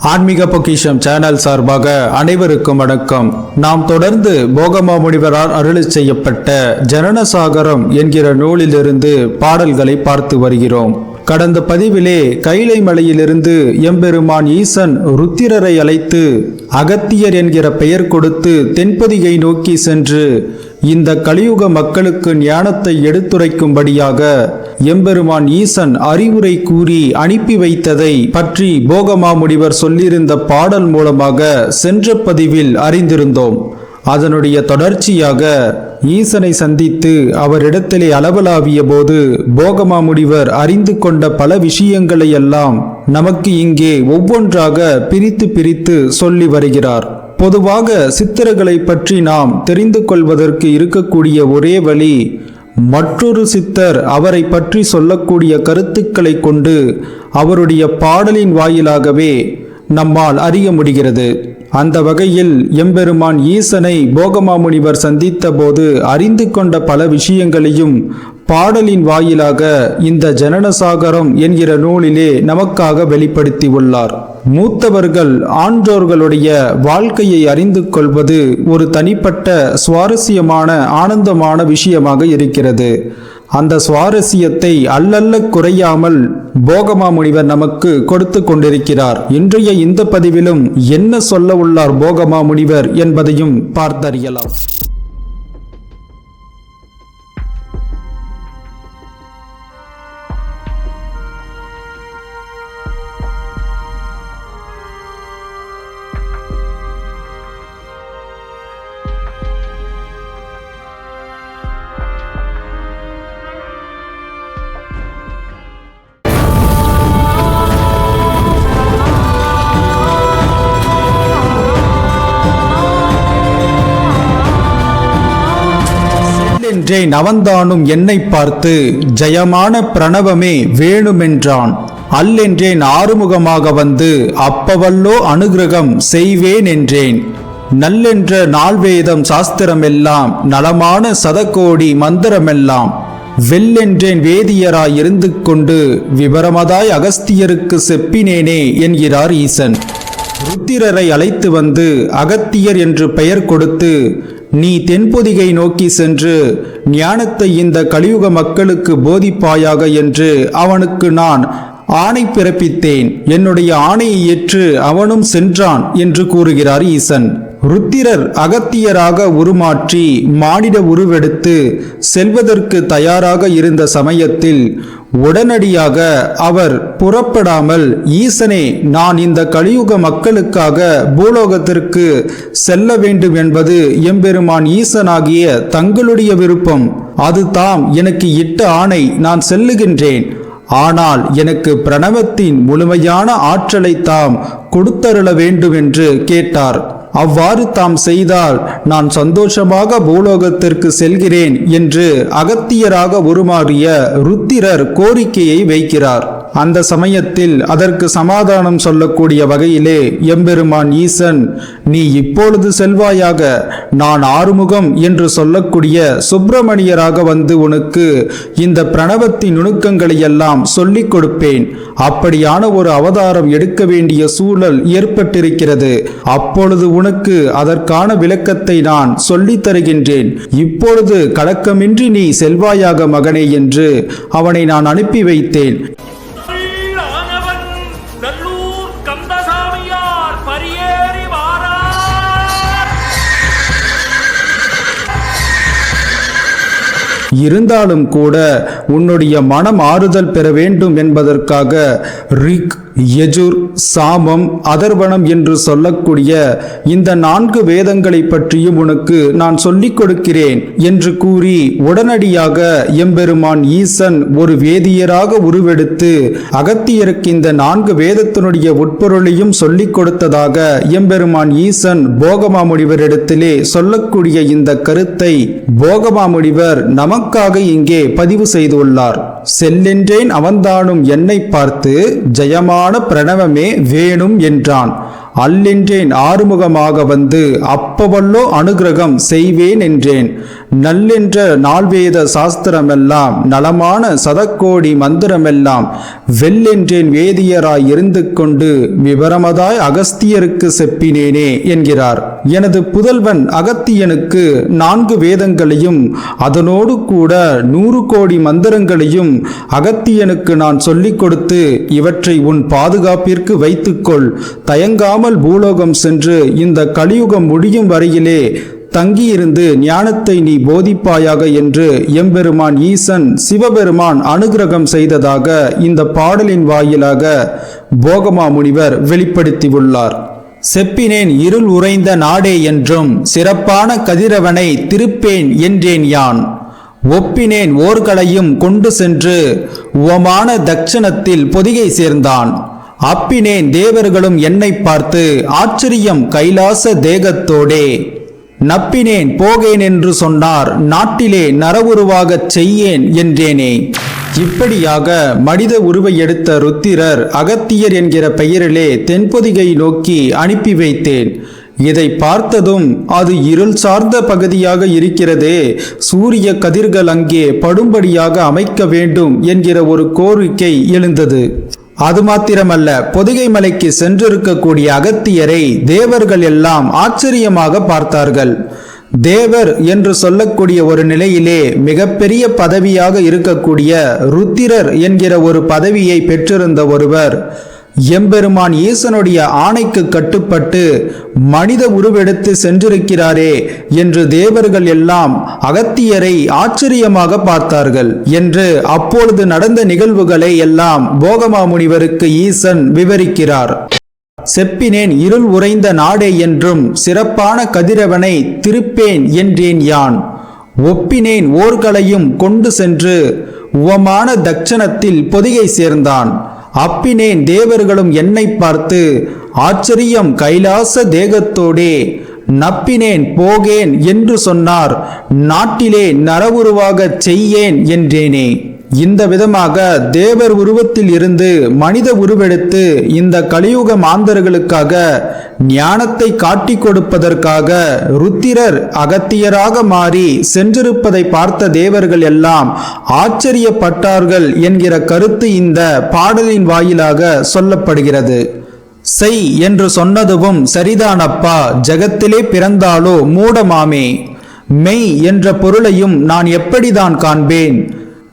ஆன்மீக பொக்கிஷம் சேனல் சார்பாக அனைவருக்கும் வணக்கம். நாம் தொடர்ந்து போகமா முனிவரால் அருளி செய்யப்பட்ட ஜனனசாகரம் என்கிற நூலிலிருந்து பாடல்களை பார்த்து வருகிறோம். கடந்த பதிவிலே கைலை மலையிலிருந்து எம்பெருமான் ஈசன் ருத்திரரை அழைத்து அகத்தியர் என்கிற பெயர் கொடுத்து தென்பொதிகை நோக்கி சென்று இந்த கலியுக மக்களுக்கு ஞானத்தை எடுத்துரைக்கும்படியாக எம்பெருமான் ஈசன் அறிவுரை கூறி அனுப்பி வைத்ததை பற்றி போகமா முனிவர் சொல்லியிருந்த பாடல் மூலமாக சென்ற பதிவில் அறிந்திருந்தோம். அதனுடைய தொடர்ச்சியாக ஈசனை சந்தித்து அவரிடத்திலே அளவலாவிய போது போகமா முனிவர் அறிந்து கொண்ட பல விஷயங்களை எல்லாம் நமக்கு இங்கே ஒவ்வொன்றாக பிரித்து சொல்லி வருகிறார். பொதுவாக சித்தர்களை பற்றி நாம் தெரிந்து கொள்வதற்கு இருக்கக்கூடிய ஒரே வழி, மற்றொரு சித்தர் அவரை பற்றி சொல்லக்கூடிய கருத்துக்களை கொண்டு அவருடைய பாடலின் வாயிலாகவே நம்மால் அறிய முடிகிறது. அந்த வகையில் எம்பெருமான் ஈசனை போகமா முனிவர் சந்தித்த போது அறிந்து கொண்ட பல விஷயங்களையும் பாடலின் வாயிலாக இந்த ஜனனசாகரம் என்கிற நூலிலே நமக்காக வெளிப்படுத்தி உள்ளார். மூத்தவர்கள் ஆன்றோர்களுடைய வாழ்க்கையை அறிந்து கொள்வது ஒரு தனிப்பட்ட சுவாரஸ்யமான ஆனந்தமான விஷயமாக இருக்கிறது. அந்த சுவாரஸ்யத்தை அல்லல்ல குறையாமல் போகமா முனிவர் நமக்கு கொடுத்து கொண்டிருக்கிறார். இன்றைய இந்த பதிவிலும் என்ன சொல்ல உள்ளார் போகமா முனிவர் என்பதையும் பார்த்தறியலாம். என்றேன், அவன்தானும் என்னை பார்த்து ஜெயமான பிரணவமே வேணுமென்றான். அல்லென்றேன் ஆறுமுகமாக வந்து அப்பவல்லோ அனுகிரகம் செய்வேன் என்றேன். நல்லென்ற நால்வேதம் சாஸ்திரமெல்லாம் நலமான சதகோடி மந்திரமெல்லாம் வெல்லென்றேன் வேதியராய் இருந்து கொண்டு விபரமதாய் அகஸ்தியருக்கு செப்பினேனே என்கிறார் ஈசன். ருத்திரரை அழைத்து வந்து அகத்தியர் என்று பெயர் கொடுத்து நீ தென்பொதிகை நோக்கி சென்று ஞானத்தை இந்த கலியுக மக்களுக்கு போதிப்பாயாக என்று அவனுக்கு நான் ஆணை பிறப்பித்தேன். என்னுடைய ஆணையை ஏற்று அவனும் சென்றான் என்று கூறுகிறார் ஈசன். ருத்திரர் அகத்தியராக உருமாற்றி மானிட உருவெடுத்து செல்வதற்கு தயாராக இருந்த சமயத்தில் உடனடியாக அவர் புறப்படாமல், ஈசனே, நான் இந்த கலியுக மக்களுக்காக பூலோகத்திற்கு செல்ல வேண்டும் என்பது எம்பெருமான் ஈசனாகிய தங்களுடைய விருப்பம். அது தாம் எனக்கு இட்ட ஆணை. நான் செல்லுகின்றேன். ஆனால் எனக்கு பிரணவத்தின் முழுமையான ஆற்றலை தாம் கொடுத்தருள வேண்டும் என்று கேட்டார். அவ்வாறு தாம் செய்தால் நான் சந்தோஷமாக பூலோகத்திற்கு செல்கிறேன் என்று அகத்தியராக உருமாறிய ருத்திரர் கோரிக்கையை வைக்கிறார். அந்த சமயத்தில் அதற்கு சமாதானம் சொல்லக்கூடிய வகையிலே எம்பெருமான் ஈசன், நீ இப்பொழுது செல்வாயாக, நான் ஆறுமுகம் என்று சொல்லக்கூடிய சுப்பிரமணியராக வந்து உனக்கு இந்த பிரணவத்தின் நுணுக்கங்களை எல்லாம் சொல்லிக் கொடுப்பேன். அப்படியான ஒரு அவதாரம் எடுக்க வேண்டிய சூழல் ஏற்பட்டிருக்கிறது. அப்பொழுது உனக்கு அதற்கான விளக்கத்தை நான் சொல்லித் தருகின்றேன். இப்பொழுது கலக்கமின்றி நீ செல்வாயாக மகனே என்று அவனை நான் அனுப்பி வைத்தேன். இருந்தாலும் கூட உன்னுடைய மனம் ஆறுதல் பெற வேண்டும் என்பதற்காக ரிக், யஜுர், சாமம், அதர்வணம் என்று சொல்லக்கூடிய இந்த 4 வேதங்களை பற்றியும் உனக்கு நான் சொல்லிக் கொடுக்கிறேன் என்று கூறி உடனடியாக எம்பெருமான் ஈசன் ஒரு வேதியராக உருவெடுத்து அகத்தியருக்கு இந்த 4 வேதத்தினுடைய உட்பொருளையும் சொல்லிக் கொடுத்ததாக எம்பெருமான் ஈசன் போகமா முனிவரிடத்திலே சொல்லக்கூடிய இந்த கருத்தை போகமா முனிவர் நமக்காக இங்கே பதிவு செய்துள்ளார். செல்லென்றேன், அவன்தானும் என்னை பார்த்து ஜெயமான பிரணவமே வேணும் என்றான். அல்லென்றேன் ஆறுமுகமாக வந்து அப்பவல்லோ அனுகிரகம் செய்வேன் என்றேன். நல்லென்ற நால்வேத சாஸ்திரமெல்லாம் நலமான சதக்கோடி மந்திரமெல்லாம் வெல்லென்றேன் வேதியராய் இருந்து கொண்டு விவரமதாய் அகஸ்தியருக்கு செப்பினேனே என்கிறார். எனது புதல்வன் அகத்தியனுக்கு 4 வேதங்களையும் அதனோடு கூட 100 கோடி மந்திரங்களையும் அகத்தியனுக்கு நான் சொல்லிக் கொடுத்து இவற்றை உன் பாதுகாப்பிற்கு வைத்துக்கொள், தயங்காமல் பூலோகம் சென்று இந்த கலியுகம் முடியும் வரையிலே தங்கியிருந்து ஞானத்தை நீ போதிப்பாயாக என்று எம்பெருமான் ஈசன் சிவபெருமான் அனுகிரகம் செய்ததாக இந்த பாடலின் வாயிலாக போகமா முனிவர் வெளிப்படுத்தியுள்ளார். செப்பினேன் இருள் உறைந்த நாடே என்றும் சிறப்பான கதிரவனை திருப்பேன் என்றேன் யான். ஒப்பினேன் ஓர்களையும் கொண்டு சென்று உவமான தட்சணத்தில் பொதிகை சேர்ந்தான். அப்பினேன் தேவர்களும் என்னை பார்த்து ஆச்சரியம் கைலாச தேகத்தோடே. நப்பினேன் போகேன் என்று சொன்னார், நாட்டிலே நரவுருவாகச் செய்யேன் என்றேனே. இப்படியாக மனித உருவை எடுத்த ருத்திரர் அகத்தியர் என்கிற பெயரிலே தென்பொதிகை நோக்கி அனுப்பி வைத்தேன். இதை பார்த்ததும் அது இருள் சார்ந்த பகுதியாக இருக்கிறதே, சூரிய கதிர்கள் அங்கே படும்படியாக அமைக்க வேண்டும் என்கிற ஒரு கோரிக்கை எழுந்தது. அது மாத்திரமல்ல, பொதிகை மலைக்கு சென்றிருக்கக்கூடிய அகத்தியரை தேவர்கள் எல்லாம் ஆச்சரியமாக பார்த்தார்கள். தேவர் என்று சொல்லக்கூடிய ஒரு நிலையிலே மிகப்பெரிய பதவியாக இருக்கக்கூடிய ருத்திரர் என்கிற ஒரு பதவியை பெற்றிருந்த ஒருவர் எம்பெருமான் ஈசனுடைய ஆணைக்கு கட்டுப்பட்டு மனித உருவெடுத்து சென்றிருக்கிறாரே என்று தேவர்கள் எல்லாம் அகத்தியரை ஆச்சரியமாக பார்த்தார்கள் என்று அப்பொழுது நடந்த நிகழ்வுகளை எல்லாம் போகமா முனிவருக்கு ஈசன் விவரிக்கிறார். செப்பினேன் இருள் உறைந்த நாடே என்றும் சிறப்பான கதிரவனை திருப்பேன் என்றேன் யான். ஒப்பினேன் ஓர்களையும் கொண்டு சென்று உவமான தட்சணத்தில் பொதிகை சேர்ந்தான். அப்பினேன் தேவர்களும் என்னை பார்த்து ஆச்சரியம் கைலாச தேகத்தோடே. நப்பினேன் போகேன் என்று சொன்னார், நாட்டிலே நரவுருவாகச் செய்யேன் என்றேனே. இந்த விதமாக தேவர் உருவத்தில் இருந்து மனித உருவெடுத்து இந்த கலியுக மாந்தர்களுக்காக ஞானத்தை காட்டி கொடுப்பதற்காக ருத்திரர் அகத்தியராக மாறி சென்றிருப்பதை பார்த்த தேவர்கள் எல்லாம் ஆச்சரியப்பட்டார்கள் என்கிற கருத்து இந்த பாடலின் வாயிலாக சொல்லப்படுகிறது. செய் என்று சொன்னதுவும் சரிதானப்பா, ஜகத்திலே பிறந்தாலோ மூடமாமே. மெய் என்ற பொருளையும் நான் எப்படிதான் காண்பேன்,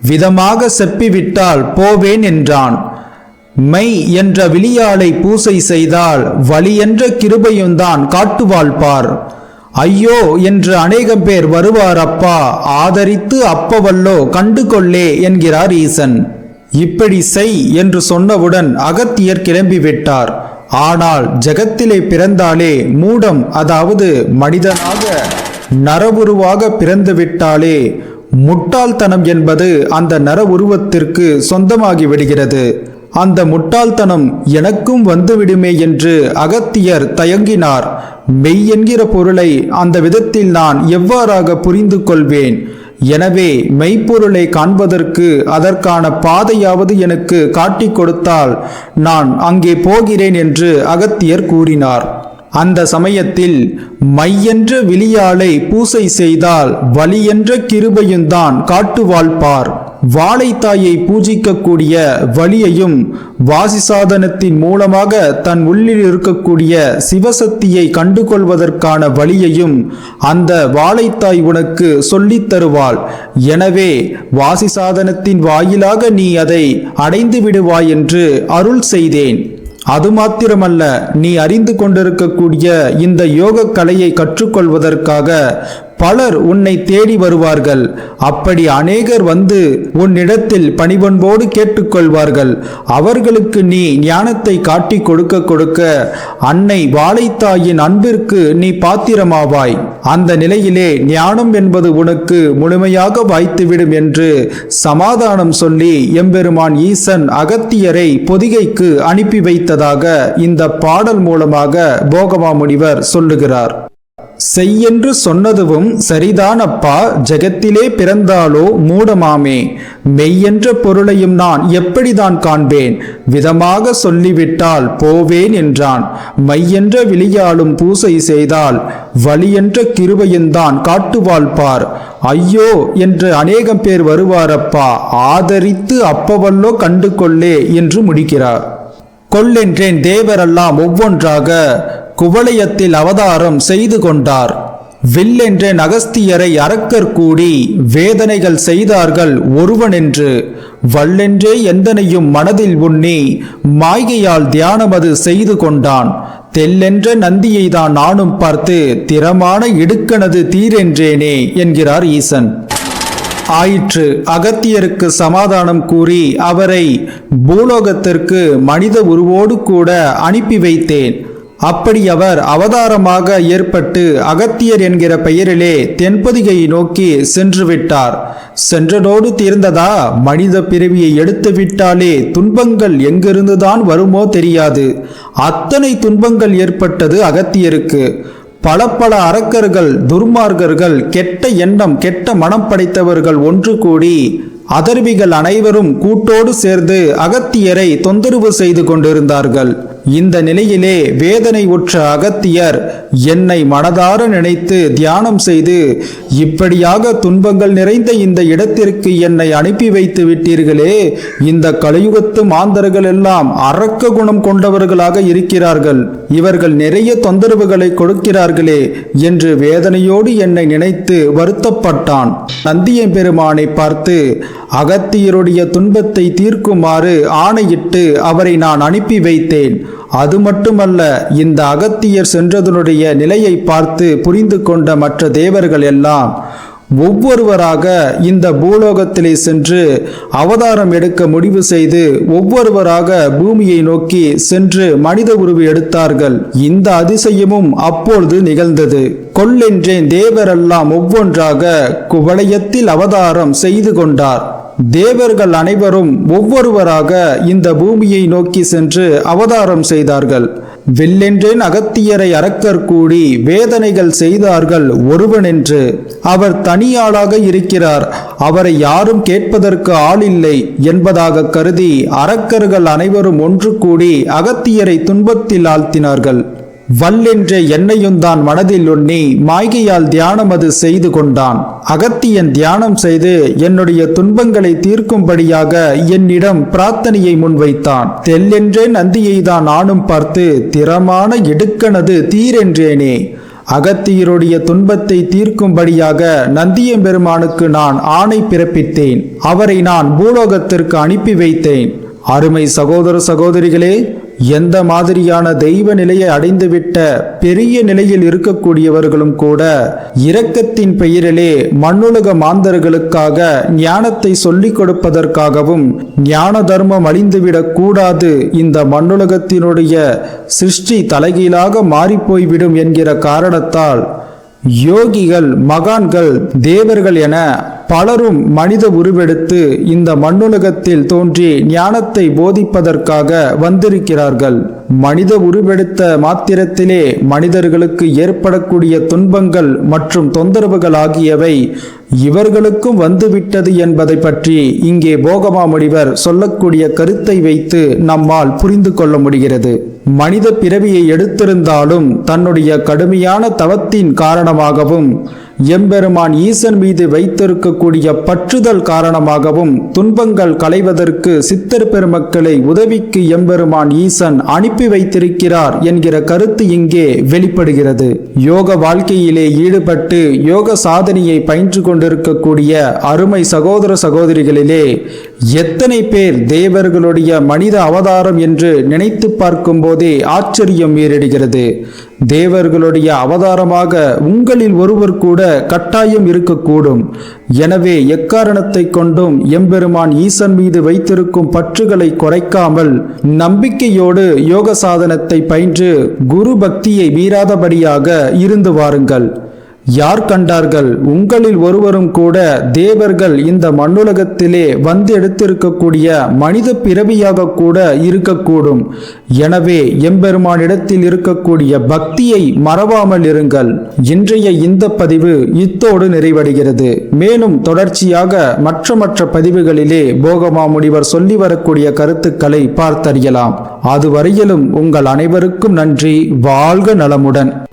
விதமாக செப்பிவிட்டால் போவேன் என்றான். மை என்ற விழியாளை பூசை செய்தால் வலி என்ற கிருபையும்தான் காட்டுவாழ்பார். ஐயோ என்று அநேகம் பேர் வருவார் அப்பா, ஆதரித்து அப்பவல்லோ கண்டு கொள்ளே என்கிறார் ஈசன். இப்படி செய் என்று சொன்னவுடன் அகத்தியர் கிளம்பிவிட்டார். ஆனால் ஜகத்திலே பிறந்தாலே மூடம், அதாவது மனிதனாக நரவுருவாக பிறந்துவிட்டாலே முட்டாள்தனம் என்பது அந்த நர உருவத்திற்கு சொந்தமாகி விடுகிறது. அந்த முட்டாள்தனம் எனக்கும் வந்துவிடுமே என்று அகத்தியர் தயங்கினார். மெய் என்கிற பொருளை அந்த விதத்தில் நான் எவ்வாறாக புரிந்து கொள்வேன்? எனவே மெய்ப்பொருளை காண்பதற்கு அதற்கான பாதையாவது எனக்கு காட்டிக் கொடுத்தால் நான் அங்கே போகிறேன் என்று அகத்தியர் கூறினார். அந்த சமயத்தில் மையென்ற விழியாளை பூசை செய்தால் வலியென்ற கிருபையும்தான் காட்டுவாழ்பார். வாழைத்தாயை பூஜிக்கக்கூடிய வலியையும் வாசிசாதனத்தின் மூலமாக தன் உள்ளில் இருக்கக்கூடிய சிவசக்தியை கண்டுகொள்வதற்கான வழியையும் அந்த வாழைத்தாய் உனக்கு சொல்லித் தருவாள். எனவே வாசிசாதனத்தின் வாயிலாக நீ அதை அடைந்து விடுவாய் என்று அருள் செய்தேன். அது மாத்திரமல்ல, நீ அறிந்து கொண்டிருக்கக்கூடிய இந்த யோக கலையை கற்றுக்கொள்வதற்காக பலர் உன்னை தேடி வருவார்கள். அப்படி அநேகர் வந்து உன்னிடத்தில் பணிவன்போடு கேட்டுக்கொள்வார்கள். அவர்களுக்கு நீ ஞானத்தை காட்டி கொடுக்க கொடுக்க அன்னை வாழைத்தாயின் அன்பிற்கு நீ பாத்திரமாவாய். அந்த நிலையிலே ஞானம் என்பது உனக்கு முழுமையாக வாய்த்துவிடும் என்று சமாதானம் சொல்லி எம்பெருமான் ஈசன் அகத்தியரை பொதிகைக்கு அனுப்பி வைத்ததாக இந்த பாடல் மூலமாக போகமா முனிவர் சொல்லுகிறார். செய்யென்று சொன்னதுவும் சரிதான் அப்பா, ஜெகத்திலே பிறந்தாலோ மூடமாமே. மெய்யென்ற பொருளையும் நான் எப்படிதான் காண்பேன்? விதமாக சொல்லிவிட்டால் போவேன் என்றான். மையென்ற விழியாலும் பூசை செய்தால் வலியென்ற கிருபையுந்தான் காட்டுவாள் பார். ஐயோ என்று அநேகம் பேர் வருவாரப்பா, ஆதரித்து அப்பவல்லோ கண்டு கொள்ளே என்று முடிக்கிறார். கொல்லென்றேன் தேவரெல்லாம் ஒவ்வொன்றாக குவளையத்தில் அவதாரம் செய்து கொண்டார். வில்லென்றேன் அகஸ்தியரை அரக்கர் கூடி வேதனைகள் செய்தார்கள் ஒருவனென்று. வல்லென்றே எந்தனையும் மனதில் உண்ணி மாய்கையால் தியானமது செய்து கொண்டான். தெல்லென்ற நந்தியை தான் நானும் பார்த்து திறமான இடுக்கனது தீரென்றேனே என்கிறார் ஈசன். ஆயிற்று, அகத்தியருக்கு சமாதானம் கூறி அவரை பூலோகத்திற்கு மனித உருவோடு கூட அனுப்பி வைத்தேன். அப்படி அவர் அவதாரமாக ஏற்பட்டு அகத்தியர் என்கிற பெயரிலே தென்பொதிகையை நோக்கி சென்று விட்டார். சென்றதோடு தீர்ந்ததா? மனித பிறவியை எடுத்து விட்டாலே துன்பங்கள் எங்கிருந்துதான் வருமோ தெரியாது. அத்தனை துன்பங்கள் ஏற்பட்டது அகத்தியருக்கு. பல அரக்கர்கள், துர்மார்கர்கள், கெட்ட எண்ணம் கெட்ட மனம் படைத்தவர்கள் ஒன்று கூடி அதர்விகள் அனைவரும் கூட்டோடு சேர்ந்து அகத்தியரை தொந்தரவு செய்து கொண்டிருந்தார்கள். இந்த நிலையிலே வேதனை உற்ற அகத்தியர் என்னை மனதார நினைத்து தியானம் செய்து, இப்படியாக துன்பங்கள் நிறைந்த இந்த இடத்திற்கு என்னை அனுப்பி வைத்து விட்டீர்களே, இந்த கலியுகத்து மாந்தர்கள் எல்லாம் அரக்க குணம் கொண்டவர்களாக இருக்கிறார்கள், இவர்கள் நிறைய தொந்தரவுகளை கொடுக்கிறார்களே என்று வேதனையோடு என்னை நினைத்து வருத்தப்பட்டான். நந்தியம்பெருமானை பார்த்து அகத்தியருடைய துன்பத்தை தீர்க்குமாறு ஆணையிட்டு அவரை நான் அனுப்பி வைத்தேன். அது மட்டுமல்ல, இந்த அகத்தியர் சென்றதனுடைய நிலையை பார்த்து புரிந்து கொண்ட மற்ற தேவர்கள் எல்லாம் ஒவ்வொருவராக இந்த பூலோகத்திலே சென்று அவதாரம் எடுக்க முடிவு செய்து ஒவ்வொருவராக பூமியை நோக்கி சென்று மனித உருவு எடுத்தார்கள். இந்த அதிசயமும் அப்பொழுது நிகழ்ந்தது. கொல்லென்றேன் தேவரெல்லாம் ஒவ்வொன்றாக குவளையத்தில் அவதாரம் செய்து கொண்டார். தேவர்கள் அனைவரும் ஒவ்வொருவராக இந்த பூமியை நோக்கி சென்று அவதாரம் செய்தார்கள். வில்லென்றேன் அகத்தியரை அரக்கர் கூடி வேதனைகள் செய்தார்கள் ஒருவனென்று. அவர் தனியாளாக இருக்கிறார், அவரை யாரும் கேட்பதற்கு ஆளில்லை என்பதாக கருதி அரக்கர்கள் அனைவரும் ஒன்று கூடி அகத்தியரை துன்பத்தில் ஆழ்த்தினார்கள். வல்லென்ற என்னையும் தான் மனதில் உண்ணி மாய்கையால் தியானம் அது செய்து கொண்டான். அகத்தியன் தியானம் செய்து என்னுடைய துன்பங்களை தீர்க்கும்படியாக என்னிடம் பிரார்த்தனையை முன்வைத்தான். தெல்லென்றே நந்தியை தான் நானும் பார்த்து திறமான இடுக்கனது தீரென்றேனே. அகத்தியருடைய துன்பத்தை தீர்க்கும்படியாக நந்தியம்பெருமானுக்கு நான் ஆணை பிறப்பித்தேன். அவரை நான் பூலோகத்திற்கு அனுப்பி வைத்தேன். அருமை சகோதர சகோதரிகளே, எந்த மாதிரியான தெய்வ நிலையை அடைந்துவிட்ட பெரிய நிலையில் இருக்கக்கூடியவர்களும் கூட இரக்கத்தின் பெயரிலே மண்ணுலக மாந்தர்களுக்காக ஞானத்தை சொல்லிக் கொடுப்பதற்காகவும் ஞான தர்மம் அழிந்துவிடக் கூடாது, இந்த மண்ணுலகத்தினுடைய சிருஷ்டி தலைகீழாக மாறிப்போய்விடும் என்கிற காரணத்தால் யோகிகள், மகான்கள், தேவர்கள் என பலரும் மனித உருவெடுத்து இந்த மண்ணுலகத்தில் தோன்றி ஞானத்தை போதிப்பதற்காக வந்திருக்கிறார்கள். மனித உருவெடுத்த மாத்திரத்திலே மனிதர்களுக்கு ஏற்படக்கூடிய துன்பங்கள் மற்றும் தொந்தரவுகள் ஆகியவை இவர்களுக்கும் வந்துவிட்டது என்பதை பற்றி இங்கே போகமாமுனிவர் சொல்லக்கூடிய கருத்தை வைத்து நம்மால் புரிந்து கொள்ள முடிகிறது. மனித பிறவியை எடுத்திருந்தாலும் தன்னுடைய கடுமையான தவத்தின் காரணமாகவும் எம்பெருமான் ஈசன் மீது வைத்திருக்கக்கூடிய பற்றுதல் காரணமாகவும் துன்பங்கள் களைவதற்கு சித்தர் பெருமக்களை உதவிக்கு எம்பெருமான் ஈசன் அனுப்பி வைத்திருக்கிறார் என்கிற கருத்து இங்கே வெளிப்படுகிறது. யோக வாழ்க்கையிலே ஈடுபட்டு யோக சாதனையை பயின்று கொண்டிருக்கக்கூடிய அருமை சகோதர சகோதரிகளிலே எத்தனை பேர் தேவர்களுடைய மனித அவதாரம் என்று நினைத்து பார்க்கும் போதே ஆச்சரியம் ஏறிடுகிறது. தேவர்களுடைய அவதாரமாக உங்களில் ஒருவர் கூட கட்டாயம் இருக்கக்கூடும். எனவே எக்காரணத்தை கொண்டும் எம்பெருமான் ஈசன் மீது வைத்திருக்கும் பற்றுகளை குறைக்காமல் நம்பிக்கையோடு யோக சாதனத்தை பயின்று குரு பக்தியை மீறாதபடியாக இருந்து வாருங்கள். யார் கண்டார்கள்? உங்களில் ஒருவரும் கூட தேவர்கள் இந்த மண்ணுலகத்திலே வந்து எடுத்திருக்கக்கூடிய மனித பிறவியாக கூட இருக்கக்கூடும். எனவே எம்பெருமானிடத்தில் இருக்கக்கூடிய பக்தியை மறவாமல் இருங்கள். இன்றைய இந்த பதிவு இத்தோடு நிறைவடைகிறது. மேலும் தொடர்ச்சியாக மற்ற பதிவுகளிலே போகமாமுனிவர் சொல்லி வரக்கூடிய கருத்துக்களை பார்த்தறியலாம். அதுவரையிலும் உங்கள் அனைவருக்கும் நன்றி. வாழ்க நலமுடன்.